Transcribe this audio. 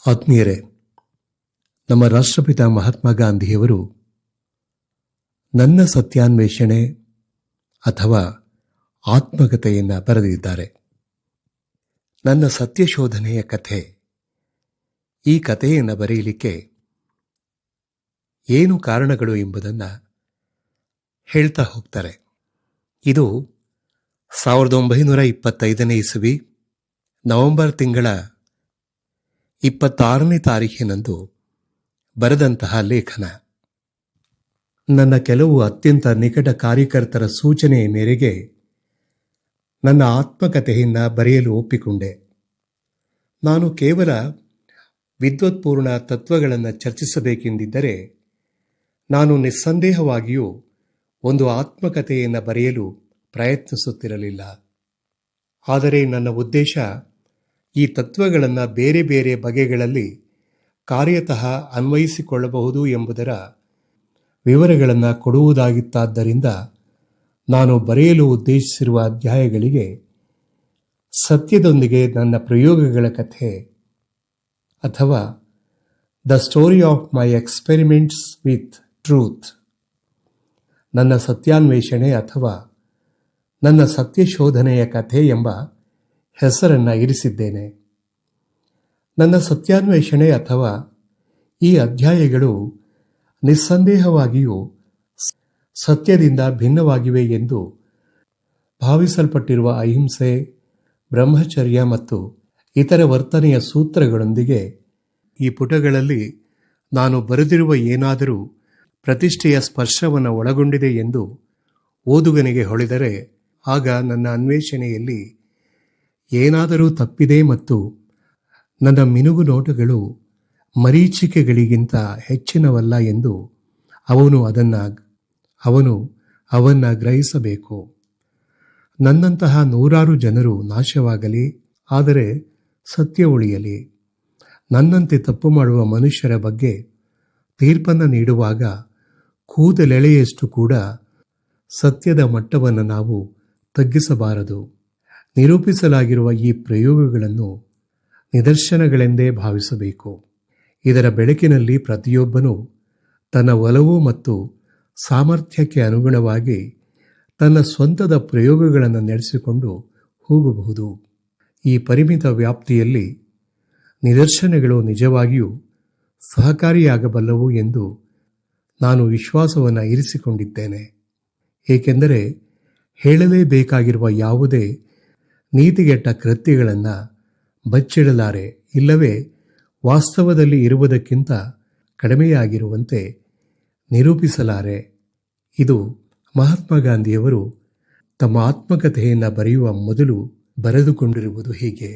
ಆತ್ಮೀಯರೇ, ನಮ್ಮ ರಾಷ್ಟ್ರಪಿತ ಮಹಾತ್ಮ ಗಾಂಧಿಯವರು ನನ್ನ ಸತ್ಯಾನ್ವೇಷಣೆ ಅಥವಾ ಆತ್ಮಕಥೆಯನ್ನು ಬರೆದಿದ್ದಾರೆ. ನನ್ನ ಸತ್ಯಶೋಧನೆಯ ಕಥೆ. ಈ ಕಥೆಯನ್ನು ಬರೆಯಲಿಕ್ಕೆ ಏನು ಕಾರಣಗಳು ಎಂಬುದನ್ನು ಹೇಳ್ತಾ ಹೋಗ್ತಾರೆ. ಇದು 1925ನೇ ಇಸವಿ ನವೆಂಬರ್ ತಿಂಗಳ 26ನೇ ತಾರೀಖಿನಂದು ಬರೆದಂತಹ ಲೇಖನ. ನನ್ನ ಕೆಲವು ಅತ್ಯಂತ ನಿಕಟ ಕಾರ್ಯಕರ್ತರ ಸೂಚನೆಯ ಮೇರೆಗೆ ನನ್ನ ಆತ್ಮಕಥೆಯನ್ನು ಬರೆಯಲು ಒಪ್ಪಿಕೊಂಡೆ. ನಾನು ಕೇವಲ ವಿದ್ವತ್ಪೂರ್ಣ ತತ್ವಗಳನ್ನು ಚರ್ಚಿಸಬೇಕೆಂದಿದ್ದರೆ ನಾನು ನಿಸ್ಸಂದೇಹವಾಗಿಯೂ ಒಂದು ಆತ್ಮಕಥೆಯನ್ನು ಬರೆಯಲು ಪ್ರಯತ್ನಿಸುತ್ತಿರಲಿಲ್ಲ. ಆದರೆ ನನ್ನ ಉದ್ದೇಶ ಈ ತತ್ವಗಳನ್ನು ಬೇರೆ ಬೇರೆ ಬಗೆಗಳಲ್ಲಿ ಕಾರ್ಯತಃ ಅನ್ವಯಿಸಿಕೊಳ್ಳಬಹುದು ಎಂಬುದರ ವಿವರಗಳನ್ನು ಕೊಡುವುದಾಗಿತ್ತಾದ್ದರಿಂದ ನಾನು ಬರೆಯಲು ಉದ್ದೇಶಿಸಿರುವ ಅಧ್ಯಾಯಗಳಿಗೆ ಸತ್ಯದೊಂದಿಗೆ ನನ್ನ ಪ್ರಯೋಗಗಳ ಕಥೆ ಅಥವಾ the story of my experiments with truth, ನನ್ನ ಸತ್ಯಾನ್ವೇಷಣೆ ಅಥವಾ ನನ್ನ ಸತ್ಯಶೋಧನೆಯ ಕಥೆ ಎಂಬ ಹೆಸರನ್ನು ಇರಿಸಿದ್ದೇನೆ. ನನ್ನ ಸತ್ಯಾನ್ವೇಷಣೆ ಅಥವಾ ಈ ಅಧ್ಯಾಯಗಳು ನಿಸ್ಸಂದೇಹವಾಗಿಯೂ ಸತ್ಯದಿಂದ ಭಿನ್ನವಾಗಿವೆ ಎಂದು ಭಾವಿಸಲ್ಪಟ್ಟಿರುವ ಅಹಿಂಸೆ, ಬ್ರಹ್ಮಚರ್ಯ ಮತ್ತು ಇತರ ವರ್ತನೆಯ ಸೂತ್ರಗಳೊಂದಿಗೆ ಈ ಪುಟಗಳಲ್ಲಿ ನಾನು ಬರೆದಿರುವ ಏನಾದರೂ ಪ್ರತಿಷ್ಠೆಯ ಸ್ಪರ್ಶವನ್ನು ಒಳಗೊಂಡಿದೆ ಎಂದು ಓದುಗನಿಗೆ ಹೊಳೆದರೆ ಆಗ ನನ್ನ ಅನ್ವೇಷಣೆಯಲ್ಲಿ ಏನಾದರೂ ತಪ್ಪಿದೆ ಮತ್ತು ನನ್ನ ಮಿನುಗು ನೋಟಗಳು ಮರೀಚಿಕೆಗಳಿಗಿಂತ ಹೆಚ್ಚಿನವಲ್ಲ ಎಂದು ಅವನ್ನ ಗ್ರಹಿಸಬೇಕು. ನನ್ನಂತಹ ನೂರಾರು ಜನರು ನಾಶವಾಗಲಿ, ಆದರೆ ಸತ್ಯ ಉಳಿಯಲಿ. ನನ್ನಂತೆ ತಪ್ಪು ಮಾಡುವ ಮನುಷ್ಯರ ಬಗ್ಗೆ ತೀರ್ಪನ್ನು ನೀಡುವಾಗ ಕೂದಲೆಳೆಯಷ್ಟು ಕೂಡ ಸತ್ಯದ ಮಟ್ಟವನ್ನು ನಾವು ತಗ್ಗಿಸಬಾರದು. ನಿರೂಪಿಸಲಾಗಿರುವ ಈ ಪ್ರಯೋಗಗಳನ್ನು ನಿದರ್ಶನಗಳೆಂದೇ ಭಾವಿಸಬೇಕು. ಇದರ ಬೆಳಕಿನಲ್ಲಿ ಪ್ರತಿಯೊಬ್ಬನೂ ತನ್ನ ಒಲವು ಮತ್ತು ಸಾಮರ್ಥ್ಯಕ್ಕೆ ಅನುಗುಣವಾಗಿ ತನ್ನ ಸ್ವಂತದ ಪ್ರಯೋಗಗಳನ್ನು ನಡೆಸಿಕೊಂಡು ಹೋಗಬಹುದು. ಈ ಪರಿಮಿತ ವ್ಯಾಪ್ತಿಯಲ್ಲಿ ನಿದರ್ಶನಗಳು ನಿಜವಾಗಿಯೂ ಸಹಕಾರಿಯಾಗಬಲ್ಲವು ಎಂದು ನಾನು ವಿಶ್ವಾಸವನ್ನು ಇರಿಸಿಕೊಂಡಿದ್ದೇನೆ. ಏಕೆಂದರೆ ಹೇಳಲೇಬೇಕಾಗಿರುವ ಯಾವುದೇ ನೀತಿಗೆಟ್ಟ ಕೃತ್ಯಗಳನ್ನು ಬಚ್ಚಿಡಲಾರೆ, ಇಲ್ಲವೇ ವಾಸ್ತವದಲ್ಲಿ ಇರುವುದಕ್ಕಿಂತ ಕಡಿಮೆಯಾಗಿರುವಂತೆ ನಿರೂಪಿಸಲಾರೆ. ಇದು ಮಹಾತ್ಮ ಗಾಂಧಿಯವರು ತಮ್ಮ ಆತ್ಮಕಥೆಯನ್ನು ಬರೆಯುವ ಮೊದಲು ಬರೆದುಕೊಂಡಿರುವುದು ಹೀಗೆ.